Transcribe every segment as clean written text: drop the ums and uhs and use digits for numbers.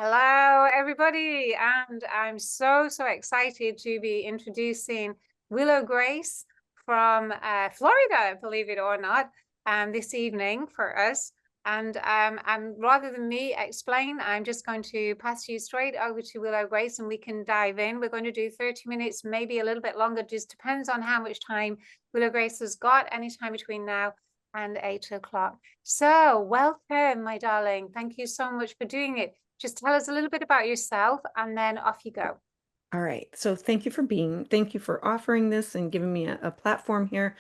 Hello, everybody, and I'm so excited to be introducing Willow Grace from Florida, believe it or not, this evening for us. And rather than me explain, I'm just going to pass you straight over to Willow Grace, and we can dive in. We're going to do 30 minutes, maybe a little bit longer, just depends on how much time Willow Grace has got, anytime between now and 8 o'clock. So, welcome, my darling. Thank you so much for doing it. Just tell us a little bit about yourself and then off you go. All right. So thank you for offering this and giving me a platform here.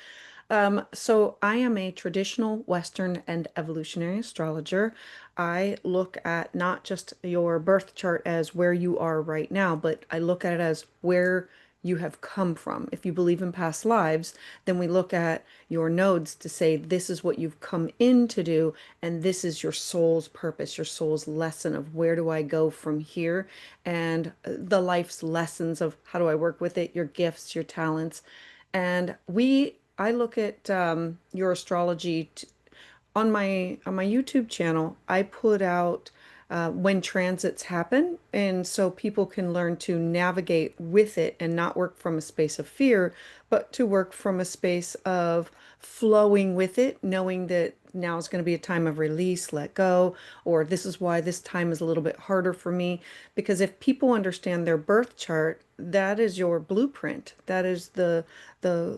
So I am a traditional Western and evolutionary astrologer. I look at not just your birth chart as where you are right now, but I look at it as where you have come from. If you believe in past lives, then we look at your nodes to say this is what you've come in to do, and this is your soul's purpose, your soul's lesson of where do I go from here, and the life's lessons of how do I work with it, your gifts, your talents. And I look at your astrology on my YouTube channel. I put out when transits happen, and so people can learn to navigate with it and not work from a space of fear, but to work from a space of flowing with it, knowing that now is going to be a time of release, let go, or this is why this time is a little bit harder for me. Because if people understand their birth chart, that is your blueprint. That is the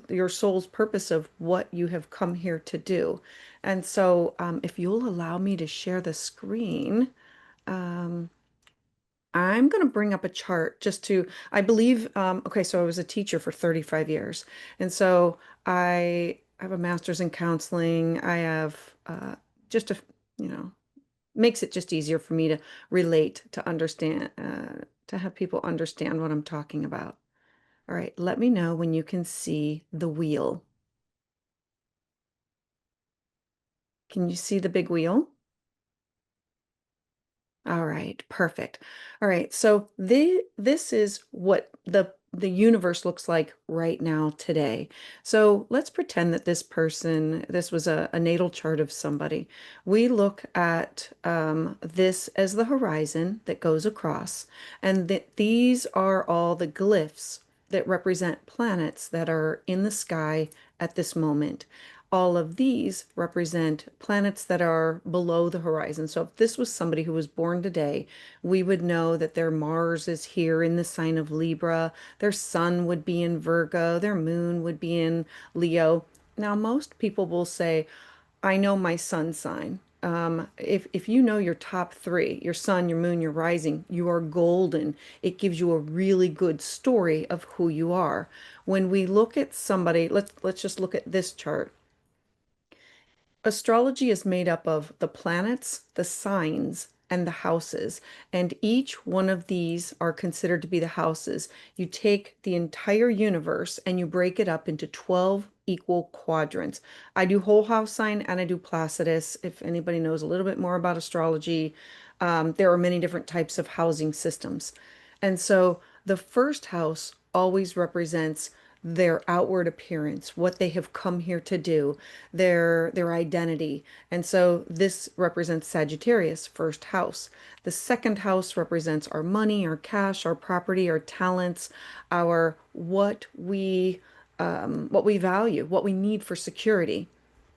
your soul's purpose of what you have come here to do. And so, if you'll allow me to share the screen, um, I'm going to bring up a chart just to, I believe, okay, so I was a teacher for 35 years. And so I have a master's in counseling. I have just a, you know, makes it just easier for me to relate, to understand, to have people understand what I'm talking about. All right, let me know when you can see the wheel. Can you see the big wheel? All right, perfect. All right, so this is what the universe looks like right now today. So let's pretend that this was a natal chart of somebody. We look at this as the horizon that goes across, and that these are all the glyphs that represent planets that are in the sky at this moment. All of these represent planets that are below the horizon. So if this was somebody who was born today, we would know that their Mars is here in the sign of Libra, their sun would be in Virgo, their moon would be in Leo. Now, most people will say, I know my sun sign. If you know your top three, your sun, your moon, your rising, you are golden. It gives you a really good story of who you are. When we look at somebody, let's just look at this chart. Astrology is made up of the planets, the signs, and the houses, and each one of these are considered to be the houses. You take the entire universe and you break it up into 12 equal quadrants. I do whole house sign and I do Placidus. If anybody knows a little bit more about astrology, there are many different types of housing systems. And so the first house always represents their outward appearance, what they have come here to do, their identity. And so this represents Sagittarius, first house. The second house represents our money, our cash, our property, our talents, our what we value, what we need for security.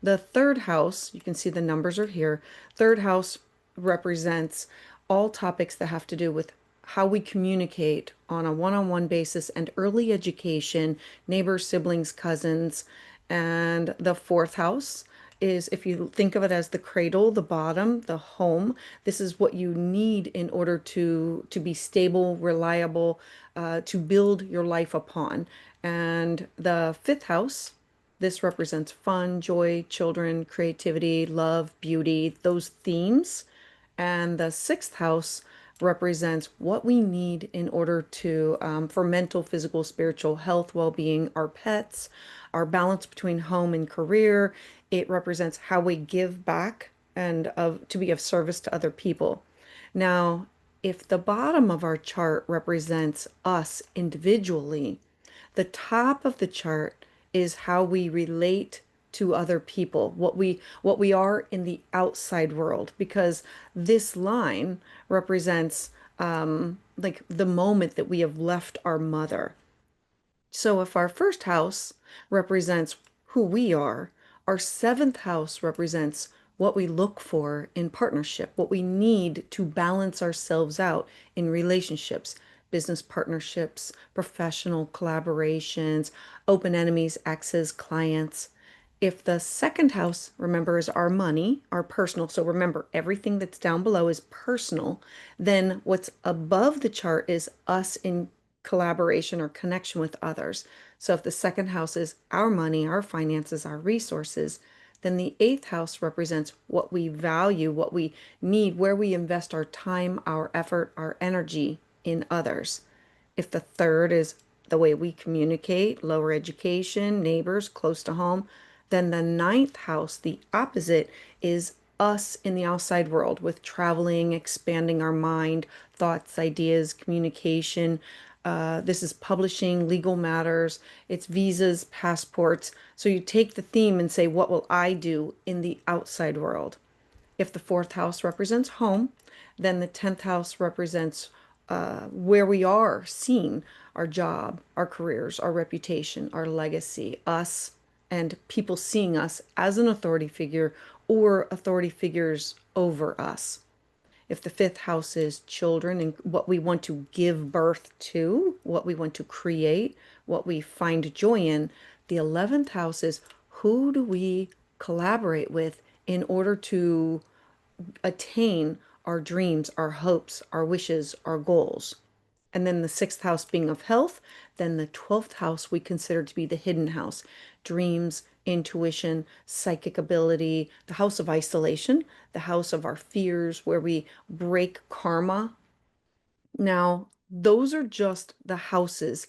The third house, you can see the numbers are here. Third house represents all topics that have to do with how we communicate on a one-on-one basis and early education, neighbors, siblings, cousins. And the fourth house is, if you think of it as the cradle, the bottom, the home, this is what you need in order to be stable, reliable, to build your life upon. And the fifth house, this represents fun, joy, children, creativity, love, beauty, those themes. And the sixth house represents what we need in order to, for mental, physical, spiritual health, well-being, our pets, our balance between home and career. It represents how we give back and to be of service to other people. Now, if the bottom of our chart represents us individually, the top of the chart is how we relate to other people, what we are in the outside world, because this line represents like the moment that we have left our mother. So if our first house represents who we are, our seventh house represents what we look for in partnership, what we need to balance ourselves out in relationships, business partnerships, professional collaborations, open enemies, exes, clients. If the second house, remember, is our money, our personal, so remember, everything that's down below is personal, then what's above the chart is us in collaboration or connection with others. So if the second house is our money, our finances, our resources, then the eighth house represents what we value, what we need, where we invest our time, our effort, our energy in others. If the third is the way we communicate, lower education, neighbors, close to home, then the ninth house, the opposite, is us in the outside world with traveling, expanding our mind, thoughts, ideas, communication. This is publishing, legal matters, it's visas, passports. So you take the theme and say, what will I do in the outside world? If the fourth house represents home, then the 10th house represents where we are seen, our job, our careers, our reputation, our legacy, us, and people seeing us as an authority figure or authority figures over us. If the fifth house is children and what we want to give birth to, what we want to create, what we find joy in, the 11th house is who do we collaborate with in order to attain our dreams, our hopes, our wishes, our goals. And then the sixth house being of health, then the 12th house we consider to be the hidden house, dreams, intuition, psychic ability, the house of isolation, the house of our fears, where we break karma. Now, those are just the houses.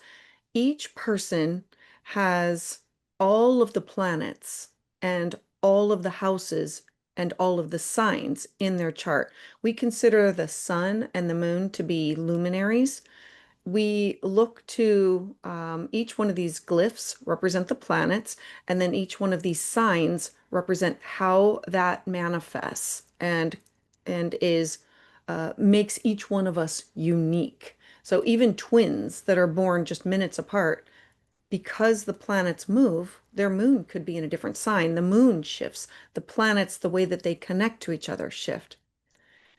Each person has all of the planets and all of the houses and all of the signs in their chart. We consider the sun and the moon to be luminaries. We look to each one of these glyphs represent the planets, and then each one of these signs represent how that manifests and is makes each one of us unique. So even twins that are born just minutes apart, because the planets move, their moon could be in a different sign. The moon shifts. The planets, the way that they connect to each other, shift.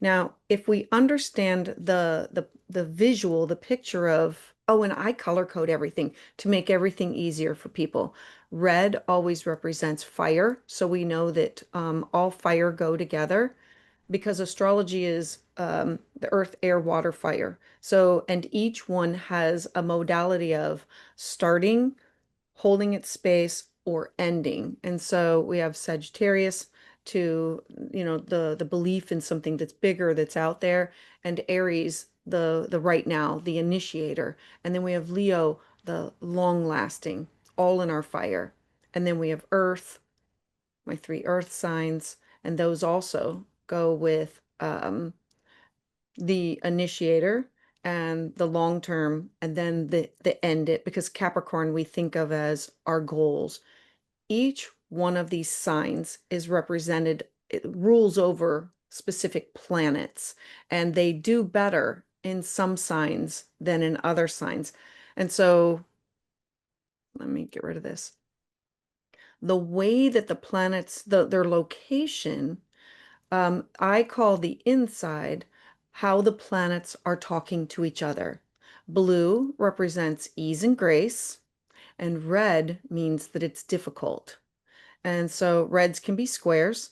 Now, if we understand the visual, the picture of, oh, and I color code everything to make everything easier for people. Red always represents fire, so we know that all fire go together because astrology is the earth, air, water, fire. So, and each one has a modality of starting, holding its space, or ending. And so we have Sagittarius to, the belief in something that's bigger, that's out there, and Aries, the right now, the initiator. And then we have Leo, the long lasting, all in our fire. And then we have Earth, my three earth signs, and those also go with the initiator and the long term, and then the end it, because Capricorn we think of as our goals. Each one of these signs is represented, it rules over specific planets, and they do better in some signs than in other signs. And so let me get rid of this. The way that the planets, their location, I call the inside how the planets are talking to each other. Blue represents ease and grace, and red means that it's difficult. And so reds can be squares.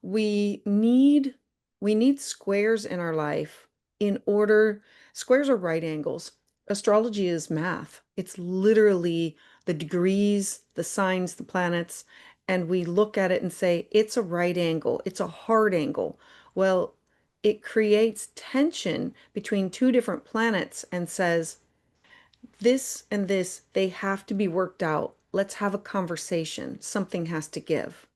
We need we need squares in our life in order, squares are right angles. Astrology is math. It's literally the degrees, the signs, the planets, and we look at it and say it's a right angle, it's a hard angle. Well, it creates tension between two different planets and says, this and this, they have to be worked out. Let's have a conversation. Something has to give.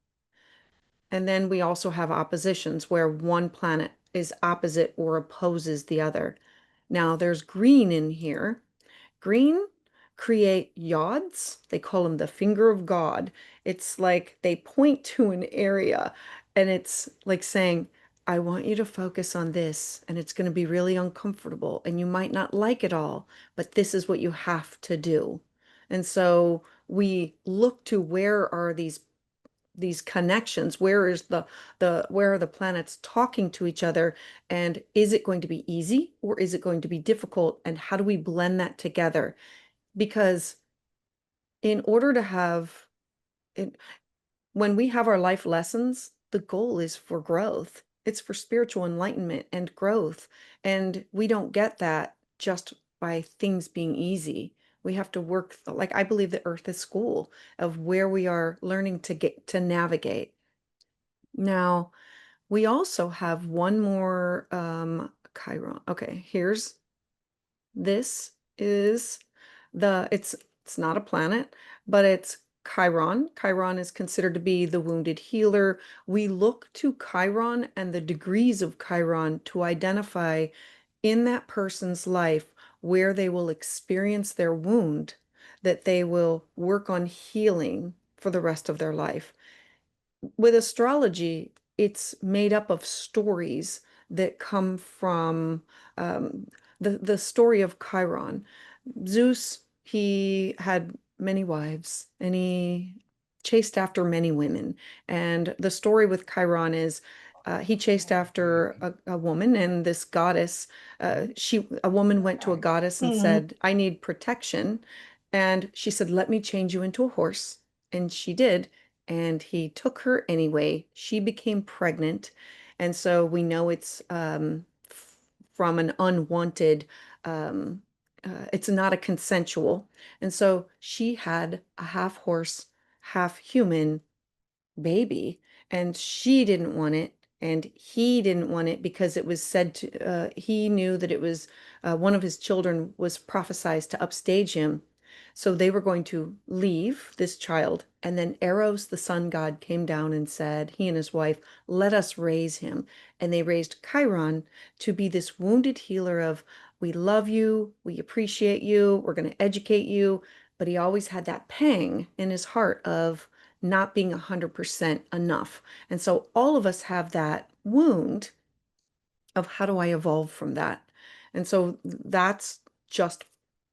And then we also have oppositions where one planet is opposite or opposes the other. Now there's green in here. Green, create yods. They call them the finger of God. It's like they point to an area and it's like saying, I want you to focus on this, and it's going to be really uncomfortable, and you might not like it all, but this is what you have to do. And so we look to where are these connections? Where is where are the planets talking to each other? And is it going to be easy or is it going to be difficult? And how do we blend that together? Because in order to have it, when we have our life lessons, the goal is for growth. It's for spiritual enlightenment and growth. And we don't get that just by things being easy. We have to work, like I believe the earth is school of where we are learning to get to navigate. Now, we also have one more Chiron. Okay, here's this is it's not a planet, but it's Chiron. Chiron is considered to be the wounded healer. We look to Chiron and the degrees of Chiron to identify in that person's life where they will experience their wound, that they will work on healing for the rest of their life. With astrology, it's made up of stories that come from um, the story of Chiron. Zeus, he had many wives and he chased after many women. And the story with Chiron is he chased after a woman, and this goddess, a woman went to a goddess and said, I need protection. And she said, let me change you into a horse. And she did. And he took her anyway. She became pregnant. And so we know it's from an unwanted, it's not a consensual. And so she had a half horse, half human baby, and she didn't want it. And he didn't want it because it was said to, he knew that it was one of his children was prophesied to upstage him. So they were going to leave this child. And then Eros, the sun god, came down and said, he and his wife, let us raise him. And they raised Chiron to be this wounded healer of, we love you, we appreciate you, we're going to educate you. But he always had that pang in his heart of not being 100% enough. And so all of us have that wound of how do I evolve from that? And so that's just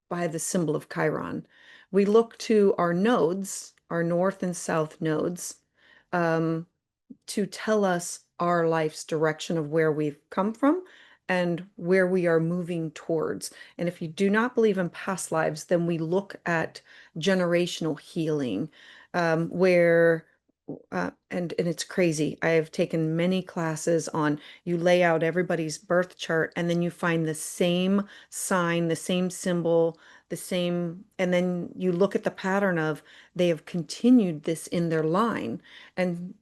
by the symbol of Chiron. We look to our nodes, our north and south nodes, um, to tell us our life's direction of where we've come from and where we are moving towards. And if you do not believe in past lives, then we look at generational healing, where and it's crazy. I have taken many classes on you lay out everybody's birth chart and then you find the same sign, the same symbol, the same, and then you look at the pattern of they have continued this in their line. And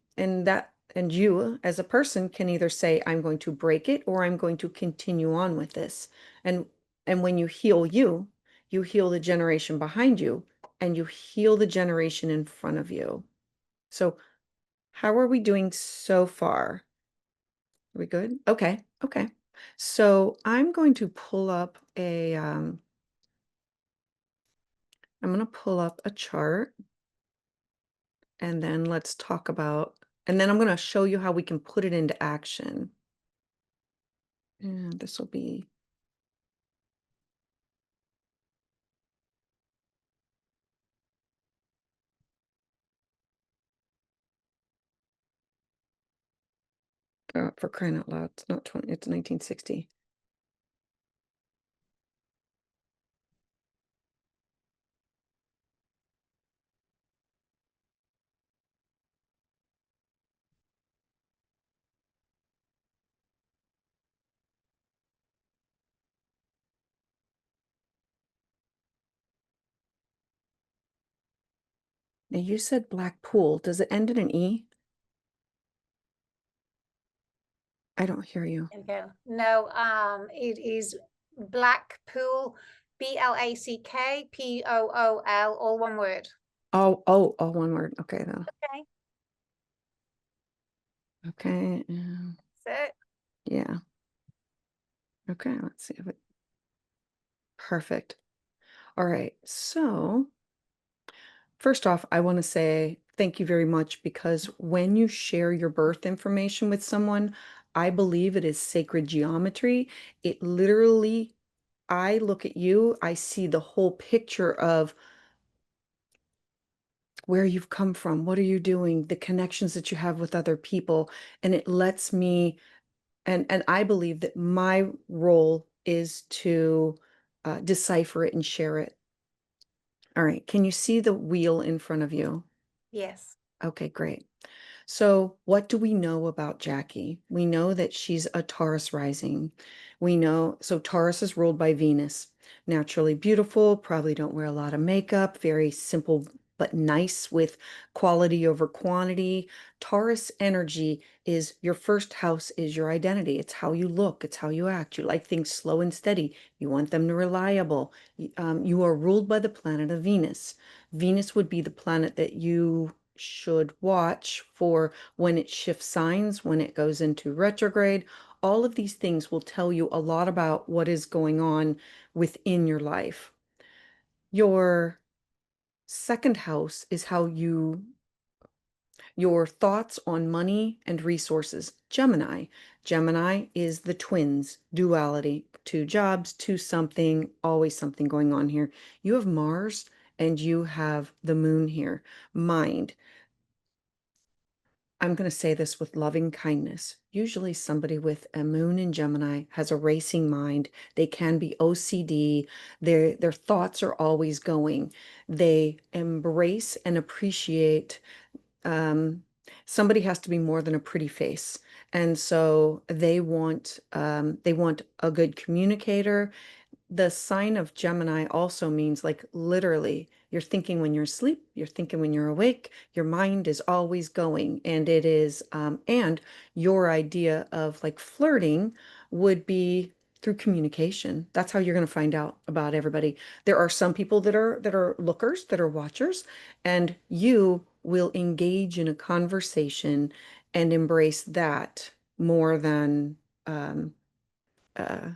you as a person can either say, I'm going to break it or I'm going to continue on with this. And and when you heal you, you heal the generation behind you and you heal the generation in front of you. So how are we doing so far? Are we good? Okay, okay. So I'm going to pull up I'm going to pull up a chart and then let's talk about, and then I'm going to show you how we can put it into action. And this will be, for crying out loud, it's not 20, it's 1960. Now you said black pool. Does it end in an E? I don't hear you. Okay. No, it is Blackpool, Blackpool, all one word. Oh, one word. Okay, though. Okay, Okay. that's it. Yeah. Okay, let's see if it, perfect. All right. So, first off, I want to say thank you very much because when you share your birth information with someone, I believe it is sacred geometry. It literally, I look at you, I see the whole picture of where you've come from, what are you doing, the connections that you have with other people, and it lets me, and I believe that my role is to decipher it and share it. All right, can you see the wheel in front of you? Yes. Okay, great. So, what do we know about Jackie? We know that she's a Taurus rising. We know, so Taurus is ruled by Venus. Naturally beautiful, probably don't wear a lot of makeup, very simple but nice with quality over quantity. Taurus energy is your first house is your identity. It's how you look, it's how you act. You like things slow and steady. You want them to reliable. You are ruled by the planet of Venus. Venus would be the planet that you should watch for when it shifts signs, when it goes into retrograde. All of these things will tell you a lot about what is going on within your life. Your second house is how your thoughts on money and resources. Gemini. Gemini is the twins, duality, two jobs, two something, always something going on here. You have Mars and you have the moon here. Mind. I'm going to say this with loving kindness. Usually, somebody with a moon in Gemini has a racing mind. They can be OCD. Their thoughts are always going. They embrace and appreciate. Um, Somebody has to be more than a pretty face, and so they want a good communicator. The sign of Gemini also means like literally you're thinking when you're asleep, you're thinking when you're awake, your mind is always going. And it is, and your idea of like flirting would be through communication. That's how you're going to find out about everybody. There are some people that are lookers, that are watchers, and you will engage in a conversation and embrace that more than um, uh,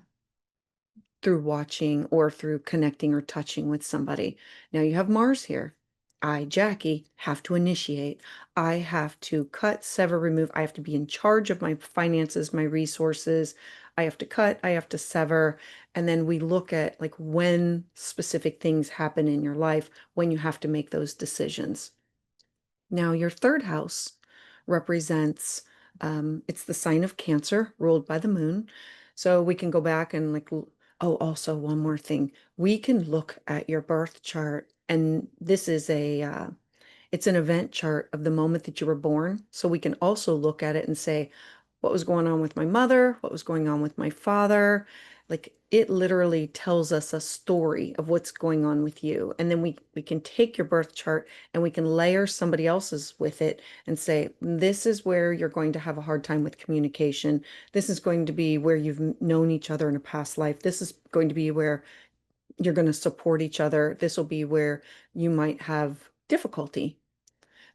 through watching or through connecting or touching with somebody. Now you have Mars here. I, Jackie, have to initiate. I have to cut, sever, remove. I have to be in charge of my finances, my resources. I have to cut, I have to sever. And then we look at like when specific things happen in your life, when you have to make those decisions. Now, your third house represents, it's the sign of Cancer ruled by the moon. So we can go back and like, oh, also one more thing. We can look at your birth chart, and this is it's an event chart of the moment that you were born. So we can also look at it and say, what was going on with my mother? What was going on with my father? Like it literally tells us a story of what's going on with you. And then we can take your birth chart and we can layer somebody else's with it and say, this is where you're going to have a hard time with communication. This is going to be where you've known each other in a past life. This is going to be where you're going to support each other. This will be where you might have difficulty.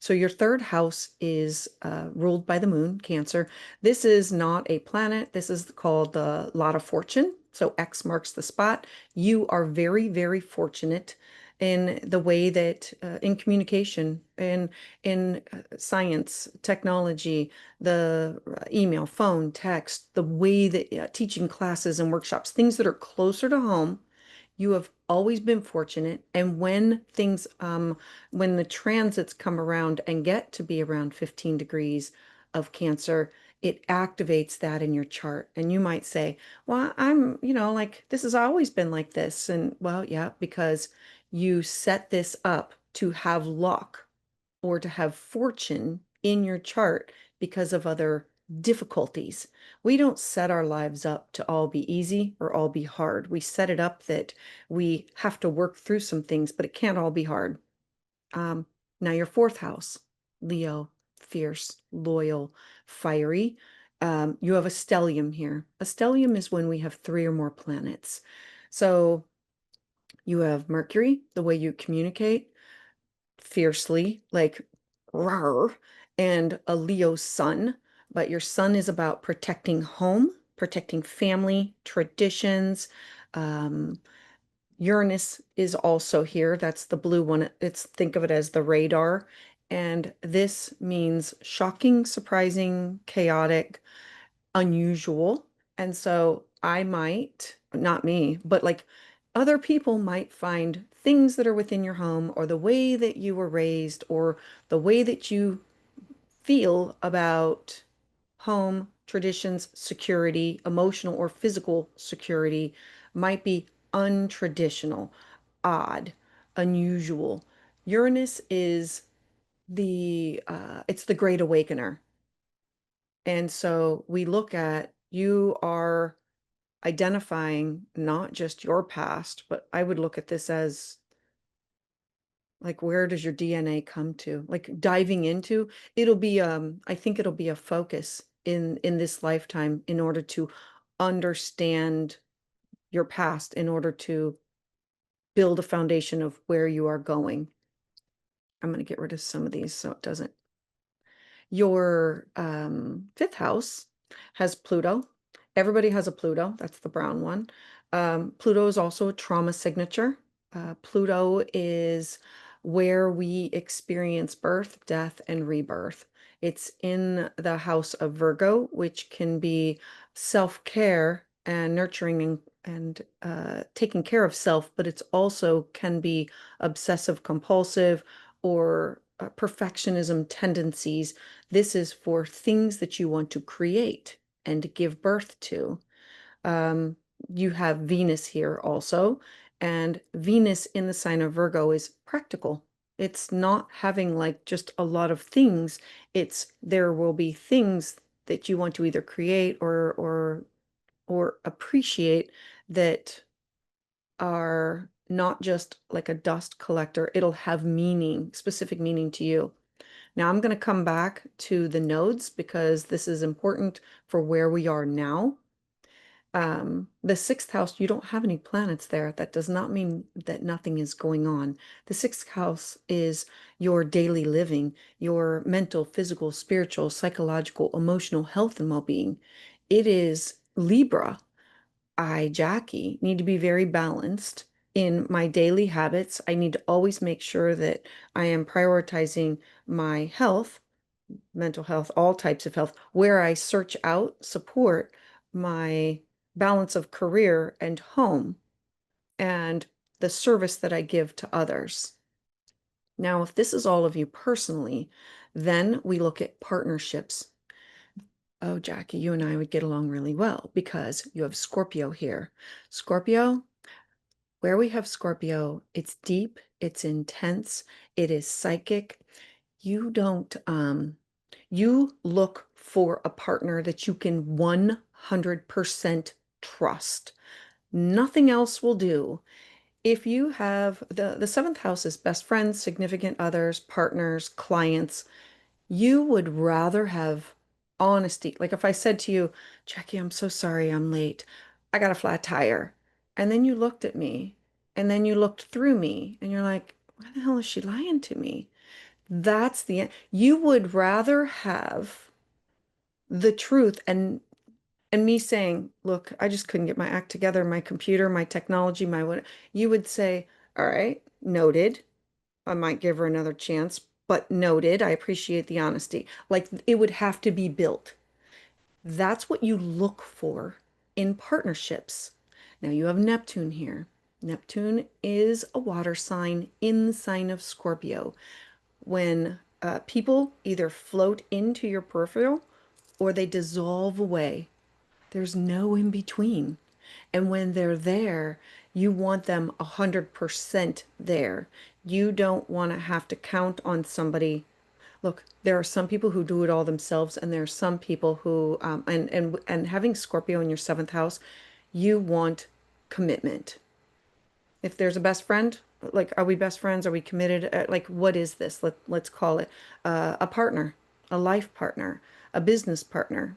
So your third house is ruled by the moon, Cancer. This is not a planet. This is called the lot of fortune. So X marks the spot. You are very, very fortunate in the way that in communication, in science, technology, the email, phone, text, the way that teaching classes and workshops, things that are closer to home. You have always been fortunate. And when the transits come around and get to be around 15 degrees of Cancer, it activates that in your chart. And you might say, well, like, this has always been like this. And well, yeah, because you set this up to have luck or to have fortune in your chart because of other difficulties. We don't set our lives up to all be easy or all be hard. We set it up that we have to work through some things, but it can't all be hard. Um, Now, your fourth house, Leo, fierce, loyal, fiery. You have a stellium here. A stellium is when we have three or more planets. So you have Mercury, the way you communicate fiercely, like rawr, and a Leo sun. But your sun is about protecting home, protecting family, traditions, um, Uranus is also here. That's the blue one. It's think of it as the radar. And this means shocking, surprising, chaotic, unusual. And so I might, not me, but like other people might find things that are within your home or the way that you were raised or the way that you feel about home, traditions, security, emotional or physical security might be untraditional, odd, unusual. Uranus is it's the great awakener. And so we look at you are identifying not just your past, but I would look at this as like where does your DNA come to? Like diving into, I think it'll be a focus in this lifetime in order to understand your past, in order to build a foundation of where you are going. I'm going to get rid of some of these so it doesn't. Your fifth house has Pluto. Everybody has a Pluto. That's the brown one. Pluto is also a trauma signature. Pluto is where we experience birth, death, and rebirth. It's in the house of Virgo, which can be self-care and nurturing and taking care of self, but it's also can be obsessive compulsive or perfectionism tendencies. This is for things that you want to create and give birth to. Um, you have Venus here also, and Venus in the sign of Virgo is practical. It's not having like just a lot of things. It's there will be things that you want to either create or appreciate that are not just like a dust collector. It'll have meaning, specific meaning to you. Now I'm going to come back to the nodes because this is important for where we are now. The sixth house, you don't have any planets there. That does not mean that nothing is going on. The sixth house is your daily living, your mental, physical, spiritual, psychological, emotional health and well-being. It is Libra. I, Jackie, need to be very balanced in my daily habits. I need to always make sure that I am prioritizing my health, mental health, all types of health, where I search out support my balance of career and home and the service that I give to others. Now, if this is all of you personally, then we look at partnerships. Oh, Jackie, you and I would get along really well because you have Scorpio here. Scorpio, where we have Scorpio, it's deep, it's intense, it is psychic. You don't, you look for a partner that you can 100% trust. Nothing else will do. If you have the seventh house is best friends, significant others, partners, clients, you would rather have honesty. Like if I said to you, Jackie, I'm so sorry I'm late. I got a flat tire. And then you looked at me and then you looked through me and you're like, why the hell is she lying to me? That's the end. You would rather have the truth and me saying, look, I just couldn't get my act together, my computer, my technology, my what. You would say, all right, noted. I might give her another chance, but noted. I appreciate the honesty. Like it would have to be built. That's what you look for in partnerships. Now you have Neptune here. Neptune is a water sign in the sign of Scorpio. When people either float into your peripheral or they dissolve away, there's no in between. And when they're there, you want them 100% there. You don't want to have to count on somebody. Look, there are some people who do it all themselves, and there are some people who, and having Scorpio in your seventh house, you want commitment. If there's a best friend, like, are we best friends? Are we committed? Like, what is this? Let's call it a partner, a life partner, a business partner.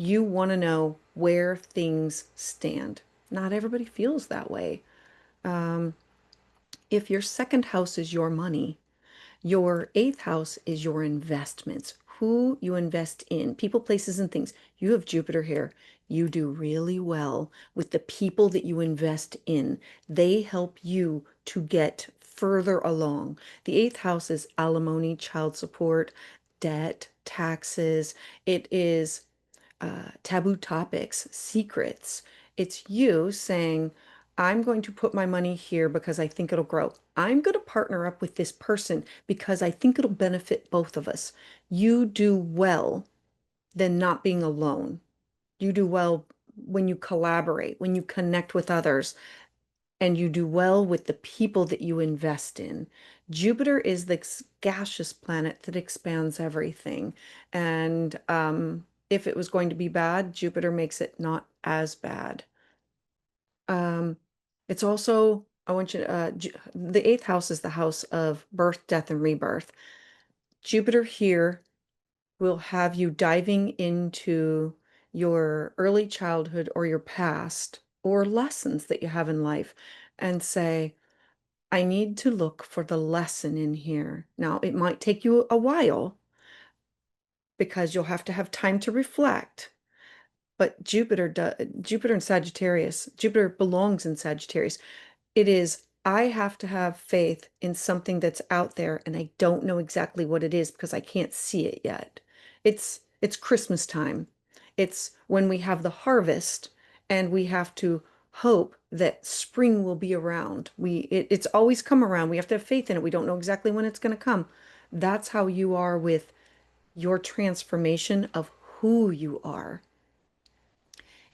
You want to know where things stand. Not everybody feels that way. If your second house is your money, your eighth house is your investments. who you invest in, people, places, and things. You have Jupiter here. You do really well with the people that you invest in. They help you to get further along. The eighth house is alimony, child support, debt, taxes. It is taboo topics, secrets. It's you saying, I'm going to put my money here because I think it'll grow. I'm going to partner up with this person because I think it'll benefit both of us. You do well than not being alone. You do well when you collaborate, when you connect with others, and you do well with the people that you invest in. Jupiter is the gaseous planet that expands everything. And if it was going to be bad, Jupiter makes it not as bad. Um, it's also, I want you to, the eighth house is the house of birth, death, and rebirth. Jupiter here will have you diving into your early childhood or your past or lessons that you have in life and say, I need to look for the lesson in here. Now, it might take you a while because you'll have to have time to reflect. But Jupiter and Sagittarius, Jupiter belongs in Sagittarius. It is, I have to have faith in something that's out there and I don't know exactly what it is because I can't see it yet. It's Christmas time. It's when we have the harvest and we have to hope that spring will be around. It's always come around. We have to have faith in it. We don't know exactly when it's going to come. That's how you are with your transformation of who you are.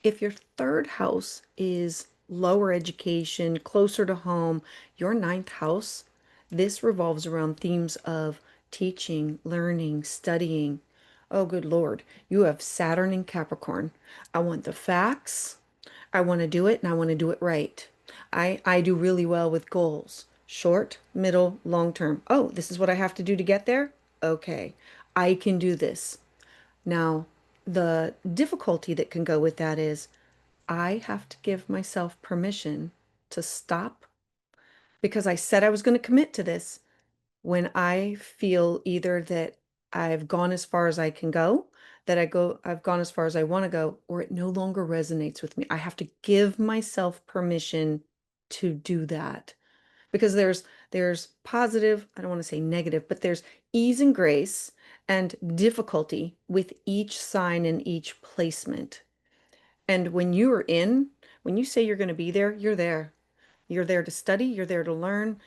If your third house is lower education, closer to home, your ninth house, this revolves around themes of teaching, learning, studying. Oh, good Lord. You have Saturn in Capricorn. I want the facts. I want to do it and I want to do it right. I do really well with goals. Short, middle, long term. Oh, this is what I have to do to get there? Okay. I can do this. Now, the difficulty that can go with that is I have to give myself permission to stop because I said I was going to commit to this when I feel either that I've gone as far as I can go, that I've gone as far as I want to go, or it no longer resonates with me. I have to give myself permission to do that because there's positive, I don't want to say negative, but there's ease and grace and difficulty with each sign and each placement. And when you say you're going to be there, you're there. You're there to study, you're there to learn.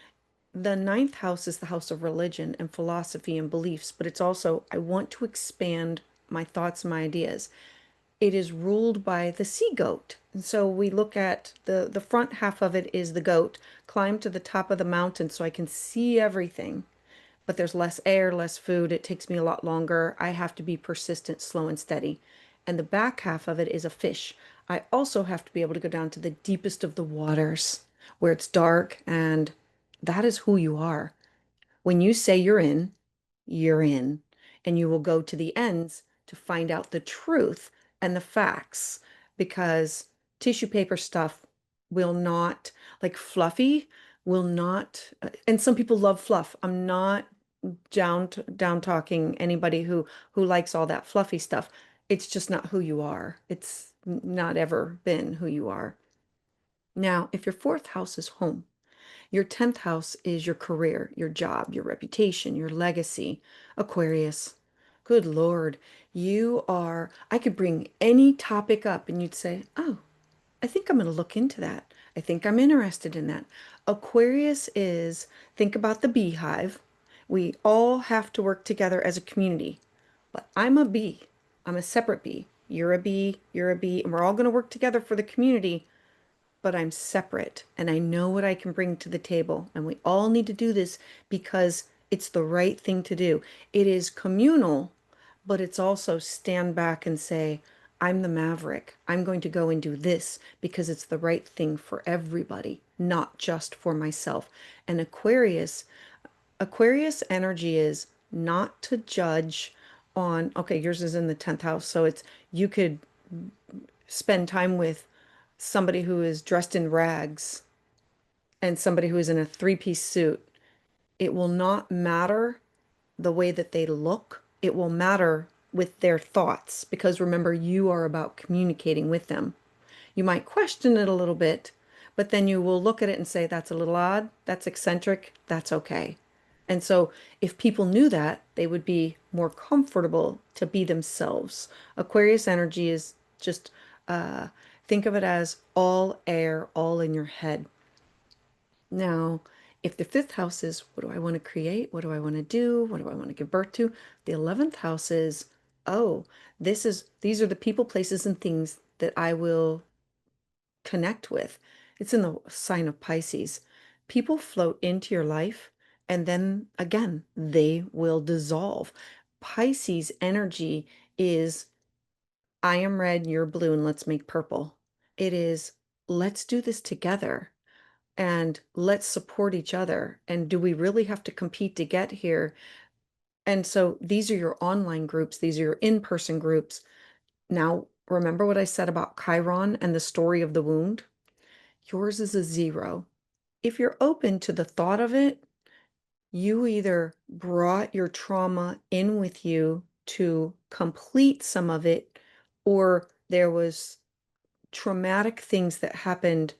The ninth house is the house of religion and philosophy and beliefs, but it's also, I want to expand my thoughts and my ideas. It is ruled by the sea goat. And so we look at the front half of it is the goat, climb to the top of the mountain so I can see everything. But there's less air, less food. It takes me a lot longer. I have to be persistent, slow, and steady. And the back half of it is a fish. I also have to be able to go down to the deepest of the waters where it's dark, and that is who you are. When you say you're in, and you will go to the ends to find out the truth and the facts because tissue paper stuff will not, like fluffy, will not, and some people love fluff. I'm not down talking anybody who likes all that fluffy stuff. It's just not who you are. It's not ever been who you are. Now, if your fourth house is home, your 10th house is your career, your job, your reputation, your legacy. Aquarius, good Lord, I could bring any topic up and you'd say, oh, I think I'm going to look into that. I think I'm interested in that. Aquarius is, think about the beehive. We all have to work together as a community, but I'm a bee. I'm a separate bee. You're a bee, and we're all going to work together for the community, but I'm separate and I know what I can bring to the table. And we all need to do this because it's the right thing to do. It is communal, but it's also stand back and say, I'm the maverick. I'm going to go and do this because it's the right thing for everybody, not just for myself. And Aquarius energy is not to judge on, okay, yours is in the 10th house. So you could spend time with somebody who is dressed in rags and somebody who is in a three-piece suit. It will not matter the way that they look. it will matter with their thoughts because remember, you are about communicating with them. You might question it a little bit, but then you will look at it and say, that's a little odd, that's eccentric, that's okay. And so if people knew that, they would be more comfortable to be themselves. Aquarius energy is just, uh, think of it as all air, all in your head. Now, if the fifth house is, what do I want to create? What do I want to do? What do I want to give birth to? The 11th house is, oh, these are the people, places, and things that I will connect with. It's in the sign of Pisces. People float into your life and then again, they will dissolve. Pisces energy is I am red, you're blue, and let's make purple. It is let's do this together and let's support each other. And do we really have to compete to get here? And so these are your online groups, these are your in-person groups. Now, remember what I said about Chiron and the story of the wound? Yours is a 0. If you're open to the thought of it, you either brought your trauma in with you to complete some of it, or there was traumatic things that happened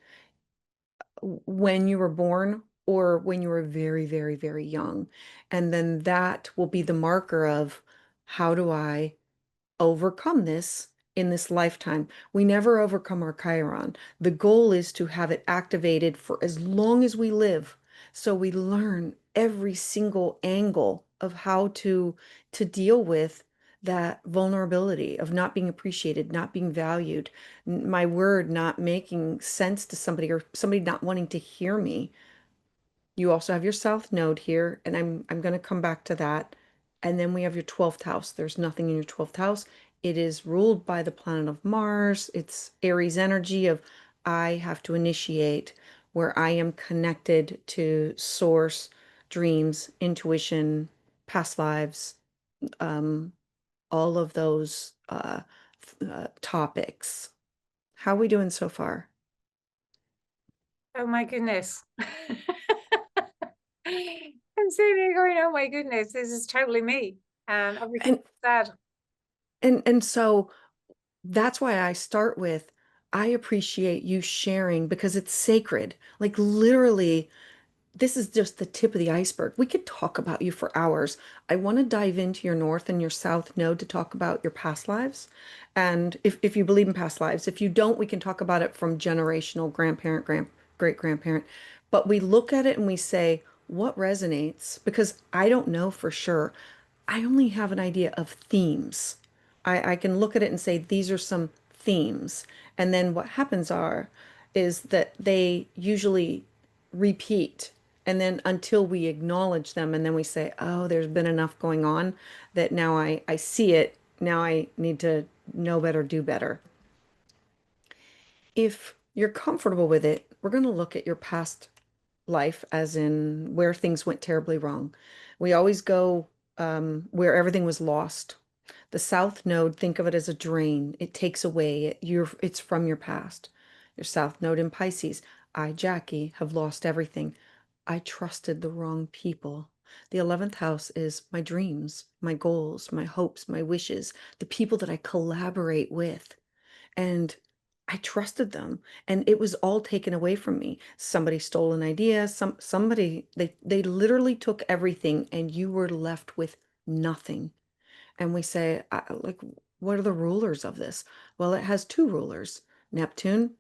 when you were born or when you were very, very, very young. And then that will be the marker of how do I overcome this in this lifetime. We never overcome our Chiron. The goal is to have it activated for as long as we live. So we learn every single angle of how to deal with that vulnerability of not being appreciated, not being valued, my word not making sense to somebody or somebody not wanting to hear me. You also have your south node here, and I'm going to come back to that. And then we have your 12th house. There's nothing in your 12th house. It is ruled by the planet of Mars. It's Aries energy of I have to initiate, where I am connected to source, dreams, intuition, past lives, um, all of those topics. How are we doing so far? Oh my goodness. I'm sitting here going, oh my goodness, this is totally me. And everything And sad. and so that's why I start with, I appreciate you sharing because it's sacred. Like literally, this is just the tip of the iceberg. We could talk about you for hours. I want to dive into your north and your south node to talk about your past lives. And if you believe in past lives, if you don't, we can talk about it from generational grandparent, great grandparent. But we look at it and we say, what resonates? Because I don't know for sure. I only have an idea of themes. I can look at it and say, these are some themes. And then what happens is that they usually repeat. And then until we acknowledge them, and then we say, oh, there's been enough going on that now I see it. Now I need to know better, do better. If you're comfortable with it, we're going to look at your past life as in where things went terribly wrong. We always go where everything was lost. The south node, think of it as a drain. It takes away it's from your past. Your south node in Pisces. I, Jackie, have lost everything. I trusted the wrong people. The 11th house is my dreams, my goals, my hopes, my wishes, the people that I collaborate with. And I trusted them and it was all taken away from me. Somebody stole an idea, somebody they literally took everything and you were left with nothing. And we say, like, what are the rulers of this? Well, it has two rulers, Neptune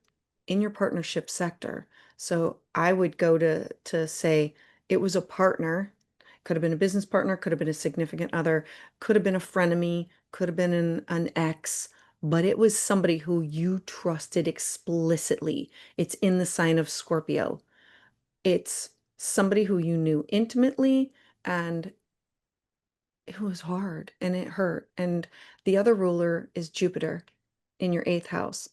in your partnership sector. So I would go to say it was a partner, could have been a business partner, could have been a significant other, could have been a frenemy, could have been an ex, but it was somebody who you trusted explicitly. It's in the sign of Scorpio. It's somebody who you knew intimately and it was hard and it hurt. And the other ruler is Jupiter in your 8th house.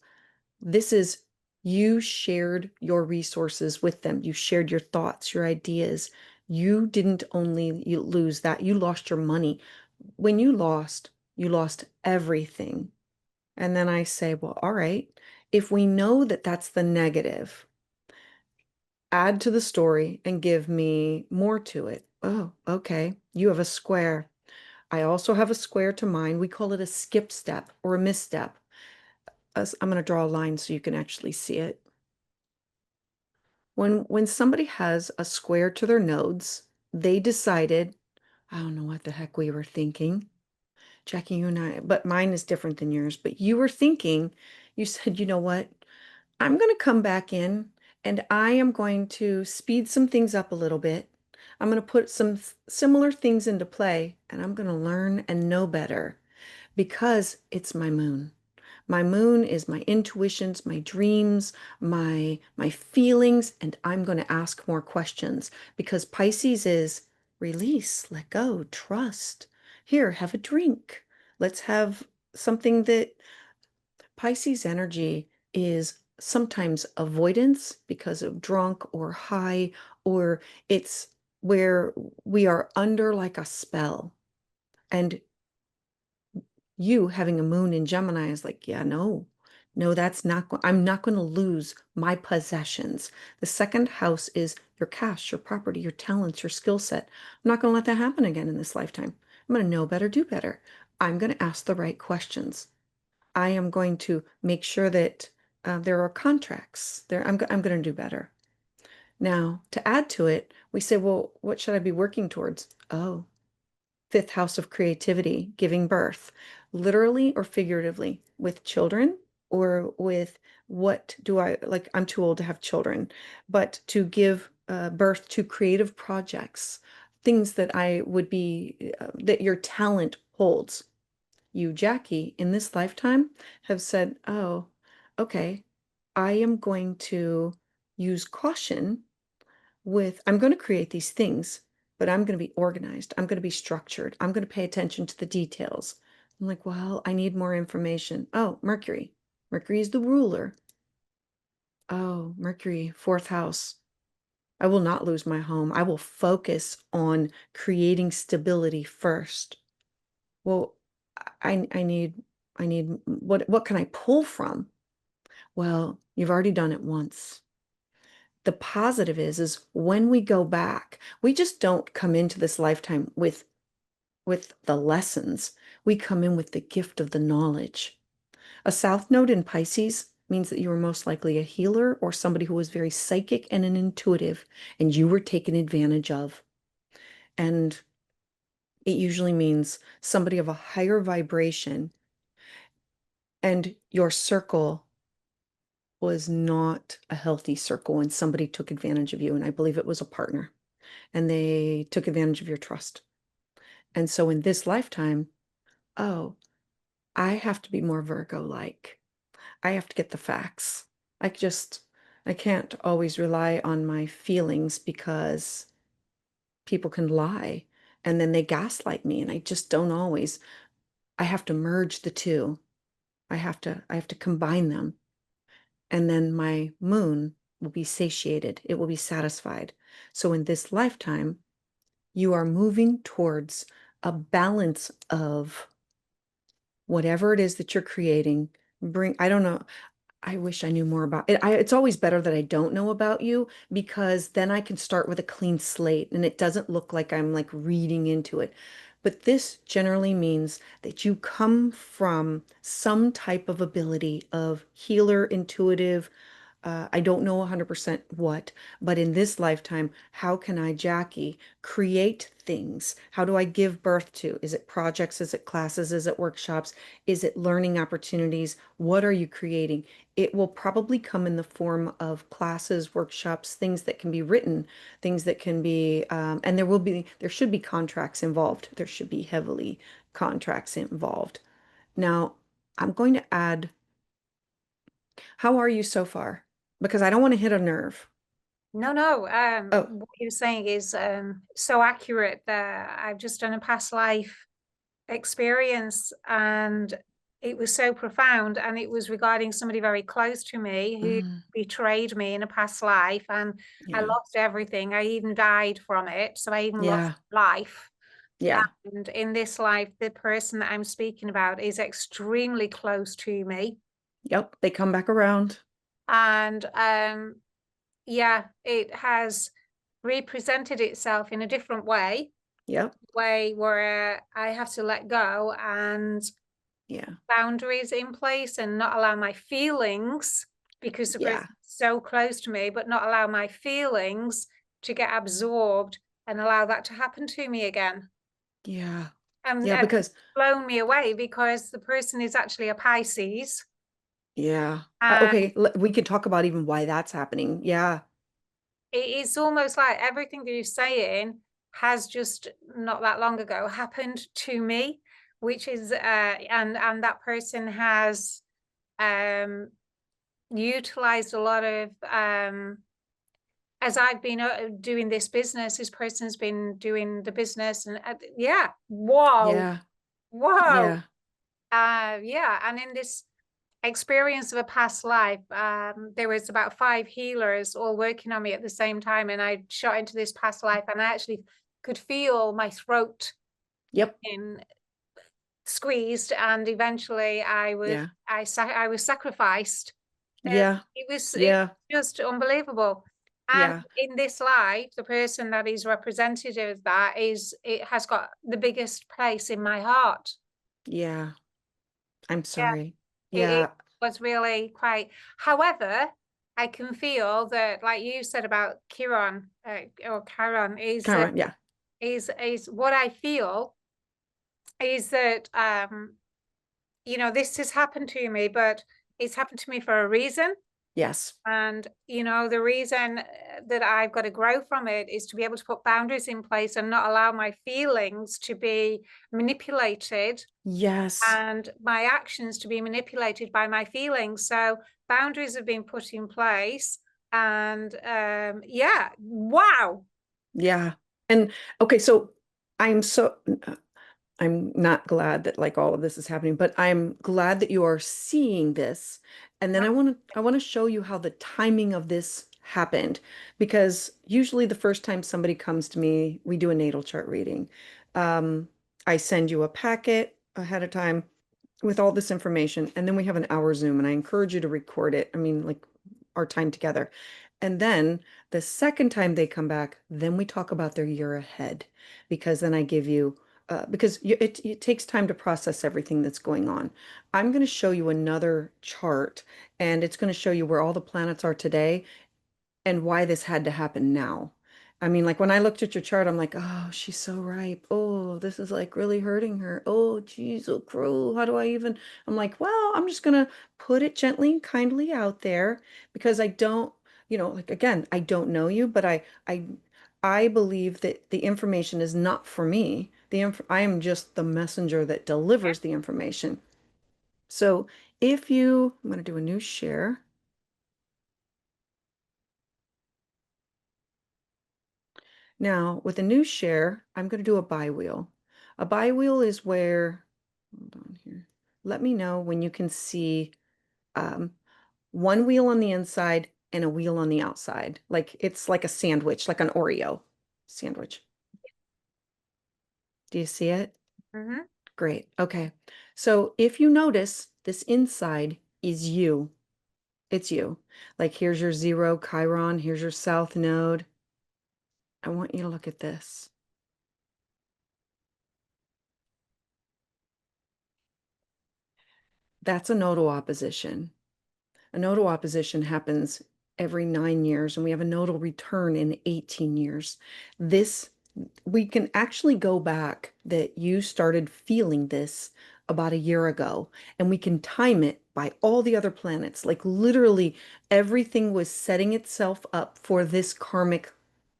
This is you shared your resources with them. You shared your thoughts, your ideas. You didn't only you lose that, you lost your money. When you lost everything. And then I say, well, all right, if we know that that's the negative, add to the story and give me more to it. Oh, okay. You have a square. I also have a square to mine. We call it a skip step or a misstep. I'm going to draw a line so you can actually see it. When somebody has a square to their nodes, they decided, I don't know what the heck we were thinking. Jackie, you and I, but mine is different than yours. But you were thinking, you said, you know what? I'm going to come back in and I am going to speed some things up a little bit. I'm going to put some similar things into play and I'm going to learn and know better because it's my moon. My moon is my intuitions, my dreams, my feelings, and I'm going to ask more questions because Pisces is release, let go, trust. Here, have a drink. Let's have something that Pisces energy is sometimes avoidance because of drunk or high, or it's where we are under like a spell. And you having a moon in Gemini is like, yeah, no, that's not, I'm not going to lose my possessions. The second house is your cash, your property, your talents, your skill set. I'm not going to let that happen again in this lifetime. I'm going to know better, do better. I'm going to ask the right questions. I am going to make sure that there are contracts there. I'm going to do better. Now, to add to it, we say, well, what should I be working towards? Oh, fifth house of creativity, giving birth, literally or figuratively, with children or with what do I like? I'm too old to have children, but to give birth to creative projects, things that I would be, that your talent holds. You, Jackie, in this lifetime have said, oh, okay, I am going to use caution with, I'm going to create these things, but I'm going to be organized. I'm going to be structured. I'm going to pay attention to the details. I'm like, well, I need more information. Oh, Mercury. Mercury is the ruler. Oh, Mercury, fourth house. I will not lose my home. I will focus on creating stability first. Well, I need what can I pull from? Well, you've already done it once. The positive is when we go back, we just don't come into this lifetime with the lessons. We come in with the gift of the knowledge. A south node in Pisces means that you were most likely a healer or somebody who was very psychic and an intuitive, and you were taken advantage of. And it usually means somebody of a higher vibration, and your circle was not a healthy circle and somebody took advantage of you. And I believe it was a partner and they took advantage of your trust. And so in this lifetime, oh, I have to be more Virgo-like. I have to get the facts. I just, I can't always rely on my feelings because people can lie and then they gaslight me and I just don't always. I have to merge the two. I have to combine them. And then my moon will be satiated. It will be satisfied. So in this lifetime, you are moving towards a balance of whatever it is that you're creating. I don't know. I wish I knew more about it. It's always better that I don't know about you because then I can start with a clean slate and it doesn't look like I'm like reading into it. But this generally means that you come from some type of ability of healer, intuitive, I don't know 100% what, but in this lifetime, how can I, Jackie, create things? How do I give birth to? Is it projects? Is it classes? Is it workshops? Is it learning opportunities? What are you creating? It will probably come in the form of classes, workshops, things that can be written, things that can be, and there should be contracts involved. There should be heavily contracts involved. Now, I'm going to add, how are you so far? Because I don't want to hit a nerve. No. Oh, What you're saying is so accurate there. I've just done a past life experience and it was so profound, and it was regarding somebody very close to me who mm, betrayed me in a past life, and I yeah, lost everything. I even died from it, so I even lost yeah, life. yeah. And in this life, the person that I'm speaking about is extremely close to me. Yep, they come back around. And yeah, it has represented itself in a different way. Yep. way where I have to let go and Yeah. boundaries in place and not allow my feelings, because the Yeah. person's so close to me, but not allow my feelings to get absorbed and allow that to happen to me again. Yeah. And, Yeah. and Because, blown me away because the person is actually a Pisces. yeah. And Okay. We could talk about even why that's happening. Yeah. it's almost like everything that you're saying has just not that long ago happened to me, which is and that person has um utilized a lot of as I've been doing this business, this person's been doing the business, and yeah, whoa, Yeah. whoa, Yeah. yeah, and in this experience of a past life, there was about 5 healers all working on me at the same time, and I shot into this past life, and I actually could feel my throat Yep. in squeezed, and eventually Yeah. I was sacrificed. Yeah. It Yeah. was just unbelievable. And Yeah. in this life, the person that is representative of that it has got the biggest place in my heart. Yeah. I'm Yeah, sorry. it Yeah. was really quite. However, I can feel that, like you said about Chiron or Chiron, Karen. Yeah. is what I feel is that this has happened to me, but it's happened to me for a reason. Yes. And, the reason that I've got to grow from it is to be able to put boundaries in place and not allow my feelings to be manipulated Yes. and my actions to be manipulated by my feelings. So boundaries have been put in place. And yeah, wow. Yeah. And okay, so I'm so I'm not glad that like all of this is happening, but I'm glad that you are seeing this. And then I want to show you how the timing of this happened because usually the first time somebody comes to me, we do a natal chart reading. Um, I send you a packet ahead of time with all this information, and then we have an hour Zoom, and I encourage you to record it. I mean, like our time together. And then the second time they come back, then we talk about their year ahead because then I give you because it takes time to process everything that's going on. I'm going to show you another chart, and it's going to show you where all the planets are today and why this had to happen now. I mean, like when I looked at your chart, I'm like, oh, she's so ripe. Oh, this is like really hurting her. Oh, geez, oh, cruel. How do I even? I'm like, well, I'm just gonna put it gently and kindly out there because I don't, like again, I don't know you, but I believe that the information is not for me. I am just the messenger that delivers the information. So I'm gonna do a new share. Now, with a new share, I'm going to do a bi-wheel. A bi-wheel is where, hold on here. Let me know when you can see um, one wheel on the inside and a wheel on the outside. Like it's like a sandwich, like an Oreo sandwich. Do you see it? Mm-hmm. Great. Okay. So if you notice, this inside is you. It's you. Like here's your zero Chiron, here's your south node. I want you to look at this. That's a nodal opposition. A nodal opposition happens every 9 years, and we have a nodal return in 18 years. This, we can actually go back that you started feeling this about a year ago, and we can time it by all the other planets. Like literally, everything was setting itself up for this karmic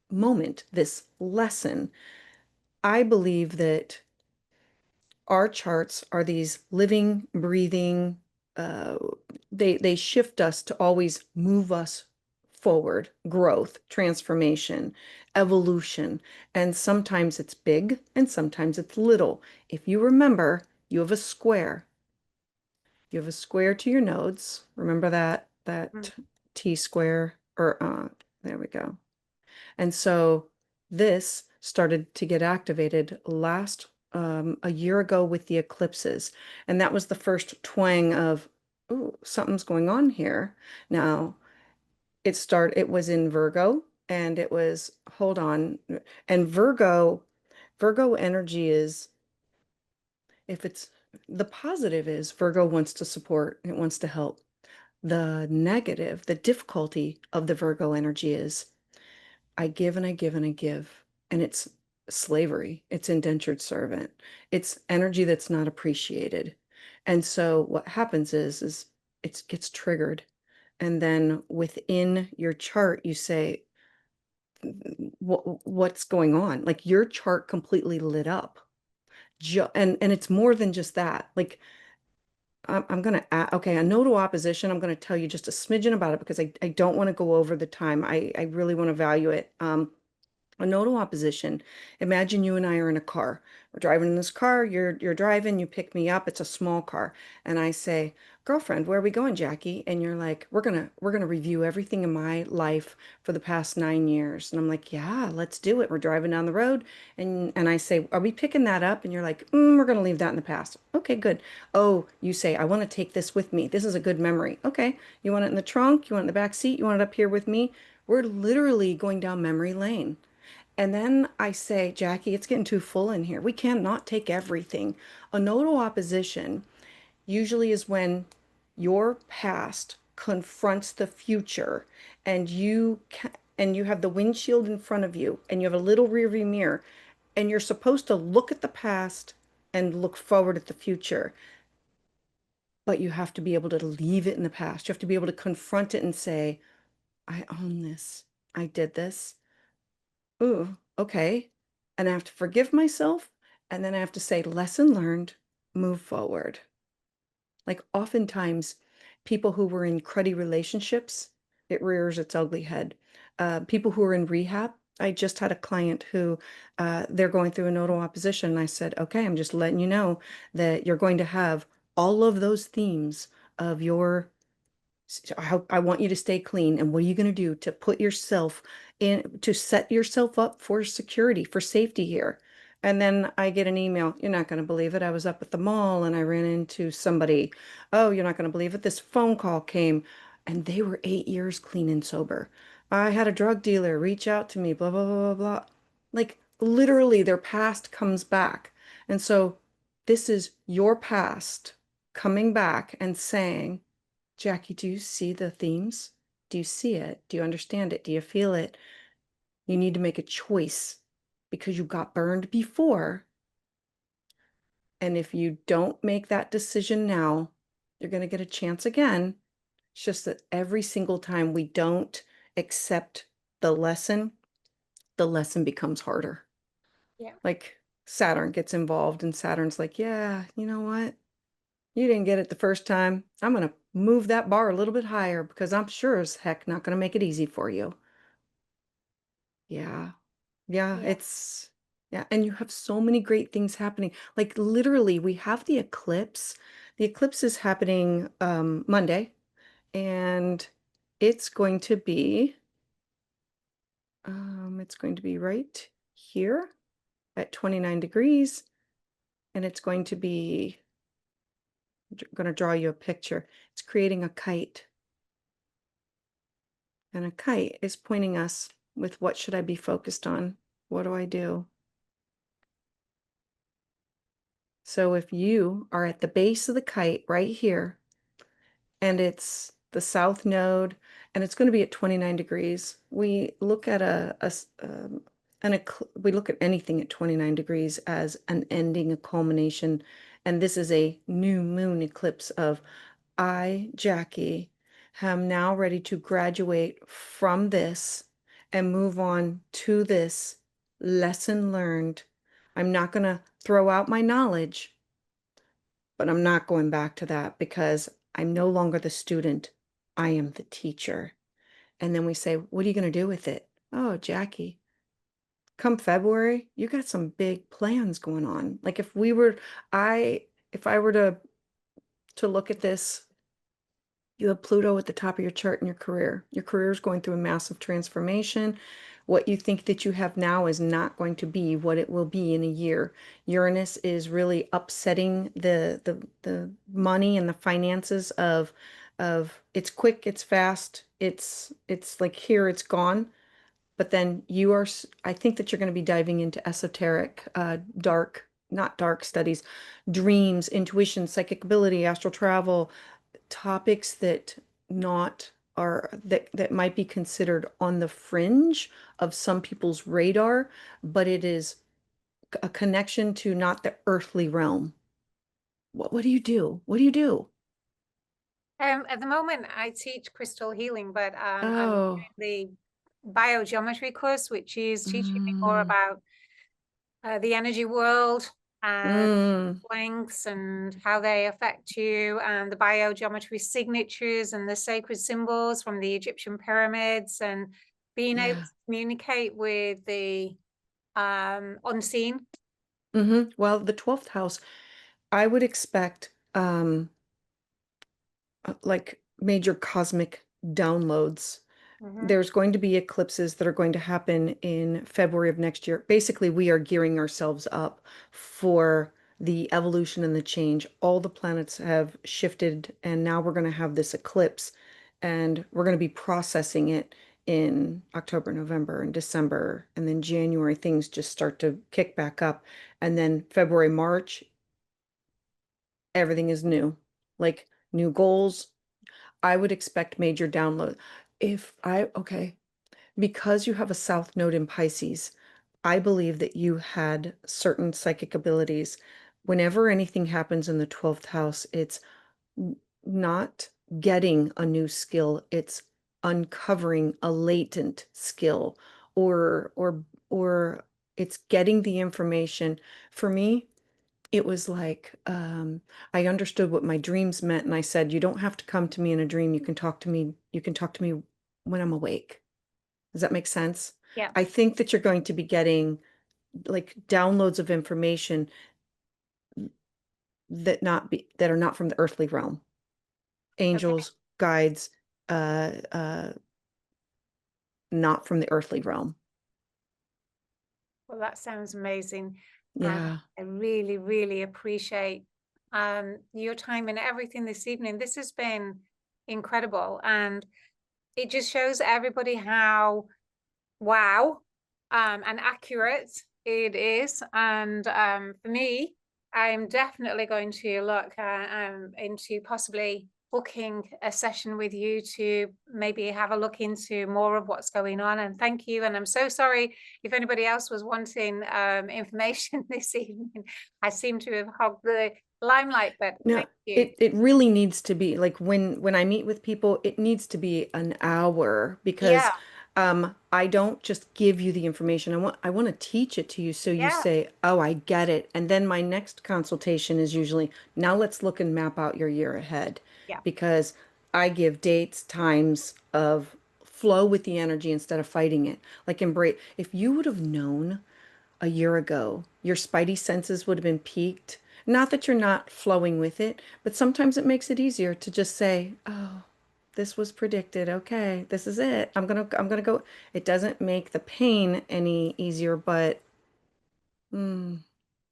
moment, this lesson. I believe that our charts are these living, breathing, uh, they shift us to always move us forward, growth, transformation, evolution. And sometimes it's big and sometimes it's little. If you remember, you have a square. You have a square to your nodes. Remember that T square or there we go. And so this started to get activated last a year ago with the eclipses. And that was the first twang of, oh, something's going on here. Now, it was in Virgo and it was, hold on. And Virgo, Virgo energy is, if it's the positive is Virgo wants to support, it wants to help. The negative, the difficulty of the Virgo energy is I give and I give and I give. And it's slavery, it's indentured servant, it's energy that's not appreciated. And so what happens is it gets triggered. And then within your chart, you say, what's going on? Like your chart completely lit up. And it's more than just that. Like I'm going to add, okay, a nodal opposition. I'm going to tell you just a smidgen about it because I don't want to go over the time. I really want to value it. A nodal opposition. Imagine you and I are in a car. We're driving in this car. You're driving. You pick me up. It's a small car, and I say, "Girlfriend, where are we going, Jackie?" And you're like, "We're gonna review everything in my life for the past 9 years." And I'm like, "Yeah, let's do it." We're driving down the road, and I say, "Are we picking that up?" And you're like, "We're gonna leave that in the past." Okay, good. Oh, you say, "I want to take this with me. This is a good memory." Okay, you want it in the trunk? You want it in the back seat? You want it up here with me? We're literally going down memory lane. And then I say, Jackie, it's getting too full in here. We cannot take everything. A nodal opposition usually is when your past confronts the future and you have the windshield in front of you and you have a little rear view mirror and you're supposed to look at the past and look forward at the future. But you have to be able to leave it in the past. You have to be able to confront it and say, I own this. I did this. Ooh, okay. And I have to forgive myself. And then I have to say, lesson learned, move forward. Like oftentimes, people who were in cruddy relationships, it rears its ugly head. People who are in rehab, I just had a client who they're going through a nodal opposition. And I said, okay, I'm just letting you know that you're going to have all of those themes of your I want you to stay clean. And what are you going to do to put yourself in, to set yourself up for security, for safety here? And then I get an email. You're not going to believe it. I was up at the mall and I ran into somebody. Oh, you're not going to believe it. This phone call came and they were 8 years clean and sober. I had a drug dealer reach out to me, blah, blah, blah, blah, blah. Like literally their past comes back. And so this is your past coming back and saying, Jackie, do you see the themes? Do you see it? Do you understand it? Do you feel it? You need to make a choice because you got burned before. And if you don't make that decision now, you're going to get a chance again. It's just that every single time we don't accept the lesson becomes harder. Yeah. Like Saturn gets involved, and Saturn's like, yeah, you know what? You didn't get it the first time. I'm going to move that bar a little bit higher because I'm sure as heck not going to make it easy for you. Yeah. Yeah, Yeah. it's yeah, and you have so many great things happening. Like literally, we have the eclipse. The eclipse is happening Monday, and it's going to be it's going to be right here at 29 degrees, and it's going to be going to draw you a picture. It's creating a kite. And a kite is pointing us with what should I be focused on? What do I do? So if you are at the base of the kite right here, and it's the south node, and it's going to be at 29 degrees, we look at we look at anything at 29 degrees as an ending, a culmination. And this is a new moon eclipse of I, Jackie, am now ready to graduate from this and move on to this lesson learned. I'm not going to throw out my knowledge, but I'm not going back to that because I'm no longer the student. I am the teacher. And then we say, what are you going to do with it? Oh, Jackie, come February, you got some big plans going on. Like if I were to look at this, you have Pluto at the top of your chart in your career. Your career is going through a massive transformation. What you think that you have now is not going to be what it will be in a year. Uranus is really upsetting the money and the finances of it's quick, it's fast, it's like here, it's gone. but then I think that you're going to be diving into esoteric, dark, not dark studies, dreams, intuition, psychic ability, astral travel, topics that not are that might be considered on the fringe of some people's radar, but it is a connection to not the earthly realm. What do you do? What do you do? At the moment, I teach crystal healing, but I'm Oh, doing the biogeometry course, which is teaching me more mm, about the energy world and mm, lengths and how they affect you, and the biogeometry signatures and the sacred symbols from the Egyptian pyramids, and being able yeah. to communicate with the unseen. Well, the 12th house, I would expect like major cosmic downloads. Hmm. There's going to be eclipses that are going to happen in February of next year. Basically, we are gearing ourselves up for the evolution and the change. All the planets have shifted, and now we're going to have this eclipse, and we're going to be processing it in October, November, and December. And then January, things just start to kick back up. And then February, March, everything is new, like new goals. I would expect major download. Okay, because you have a South Node in Pisces, I believe that you had certain psychic abilities. Whenever anything happens in the 12th house, it's not getting a new skill, it's uncovering a latent skill or it's getting the information. For me, it was like I understood what my dreams meant, and I said, you don't have to come to me in a dream. You can talk to me when I'm awake. Does that make sense? Yeah. I think that you're going to be getting like downloads of information that are not from the earthly realm. Okay. Angels, guides, not from the earthly realm. Well, that sounds amazing. And Yeah. I really, really appreciate your time and everything this evening. This has been incredible. And it just shows everybody how wow and accurate it is. And for me, I'm definitely going to look into possibly booking a session with you to maybe have a look into more of what's going on. And thank you. And I'm so sorry if anybody else was wanting information this evening. I seem to have hogged the limelight, but No, thank you. it really needs to be like when I meet with people, it needs to be an hour because Yeah, I don't just give you the information. I want to teach it to you so you yeah, say, "Oh, I get it." And then my next consultation is usually, "Now let's look and map out your year ahead." yeah. Because I give dates, times of flow with the energy instead of fighting it. Like embrace, if you would have known a year ago, your spidey senses would have been peaked. Not that you're not flowing with it, but sometimes it makes it easier to just say, "Oh, this was predicted. Okay, this is it. I'm gonna go." It doesn't make the pain any easier, but and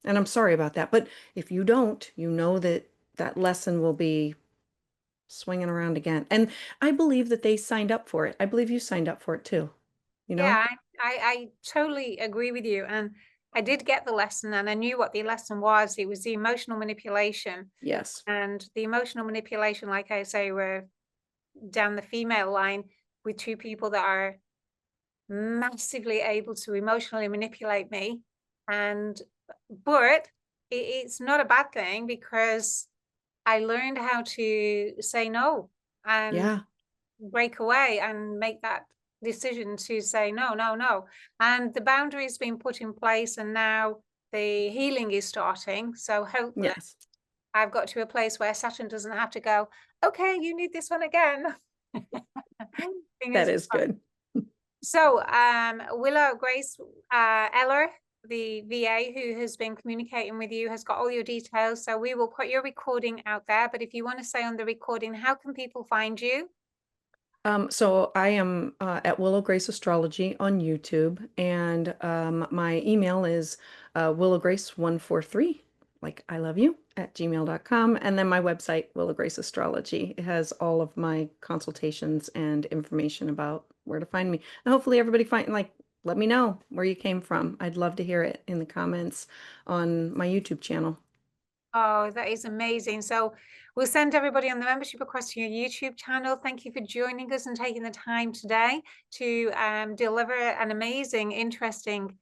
I'm sorry about that. But if you don't, you know that that lesson will be swinging around again. And I believe that they signed up for it. I believe you signed up for it too, you know? Yeah, I totally agree with you. And I did get the lesson and I knew what the lesson was. It was the emotional manipulation. Yes. And the emotional manipulation, like I say, we're down the female line with two people that are massively able to emotionally manipulate me. And but it's not a bad thing because I learned how to say no and Yeah. break away and make that decision to say no, no, no. And the boundaries being put in place, and now the healing is starting. So hopefully, Yes. I've got to a place where Saturn doesn't have to go, okay, you need this one again. That Fingers is crossed. good. So, Willow Grace Eller, the VA who has been communicating with you, has got all your details. So we will put your recording out there. But if you want to say on the recording, how can people find you? So I am at Willow Grace Astrology on YouTube, and my email is willowgrace143, like I love you, at gmail.com. And then my website, Willow Grace Astrology. It has all of my consultations and information about where to find me. And hopefully everybody find like let me know where you came from. I'd love to hear it in the comments on my YouTube channel. Oh, that is amazing. So we'll send everybody on the membership across to your YouTube channel. Thank you for joining us and taking the time today to deliver an amazing, interesting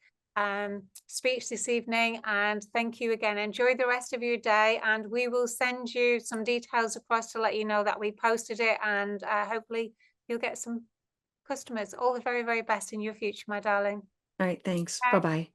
speech this evening. And thank you again. Enjoy the rest of your day. And we will send you some details across to let you know that we posted it. And hopefully you'll get some customers. All the very, very best in your future, my darling. All right, thanks. Bye. Bye-bye.